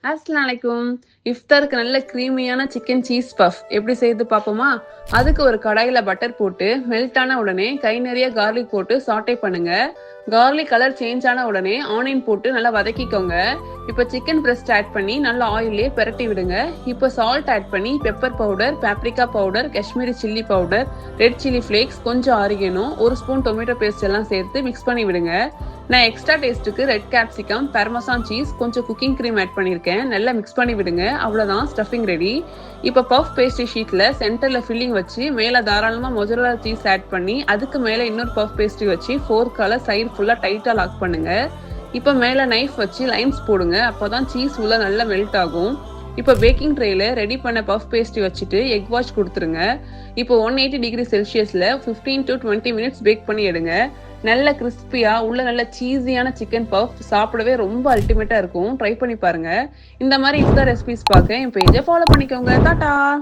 அஸ்ஸலாமு அலைக்கும். இஃப்தாருக்கு நல்ல கிரீமியான சிக்கன் சீஸ் பஃப் எப்படி செய்து பார்ப்போமா? அதுக்கு ஒரு கடாயில பட்டர் போட்டு மெல்ட் ஆன உடனே கை நிறைய கார்லிக் போட்டு சாட்டே பண்ணுங்க. கார்லிக் கலர் சேஞ்ச் ஆன உடனே ஆனியன் போட்டு நல்லா வதக்கிக்கோங்க. இப்போ சிக்கன் பிரஸ்ட் ஆட் பண்ணி நல்லா ஆயிலே பிரட்டி விடுங்க. இப்போ சால்ட் ஆட் பண்ணி pepper powder, paprika powder, Kashmiri chilli powder, red chilli flakes, கொஞ்சம் ஆரிகனோ, ஒரு ஸ்பூன் டொமேட்டோ பேஸ்ட் எல்லாம் சேர்த்து மிக்ஸ் பண்ணி விடுங்க. நான் எக்ஸ்ட்ரா டேஸ்ட்டுக்கு ரெட் கேப்சிகம், பர்மசான் சீஸ், கொஞ்சம் குக்கிங் க்ரீம் ஆட் பண்ணியிருக்கேன். நல்லா மிக்ஸ் பண்ணி விடுங்க. அவ்வளோதான், ஸ்டஃபிங் ரெடி. இப்போ பஃப் பேஸ்ட்ரி ஷீட்டில் சென்டரில் ஃபில்லிங் வச்சு மேலே தாராளமாக மொசரல்லா சீஸ் ஆட் பண்ணி அதுக்கு மேலே இன்னொரு பஃப் பேஸ்ட்ரி வச்சு ஃபோர்க்கால சைடு ஃபுல்லாக டைட்டாக லாக் பண்ணுங்க. இப்போ மேலே நைஃப் வச்சு லைன்ஸ் போடுங்க. அப்போ தான் சீஸ் உள்ள நல்லா மெல்ட் ஆகும். இப்போ பேக்கிங் ட்ரேல ரெடி பண்ண பஃப் பேஸ்ட்ரி வச்சுட்டு எக் வாஷ் கொடுத்துருங்க. இப்போ 180 டிகிரி செல்சியஸில் 15 to 20 மினிட்ஸ் பேக் பண்ணி எடுங்க. நல்ல கிறிஸ்பியா உள்ள நல்ல சீஸியான சிக்கன் பஃப் சாப்பிடவே ரொம்ப அல்டிமேட்டா இருக்கும். ட்ரை பண்ணி பாருங்க. இந்த மாதிரி இஃப்தார் ரெசிபிஸ் பார்க்க என் பேஜை ஃபாலோ பண்ணிக்கோங்க. டாடா.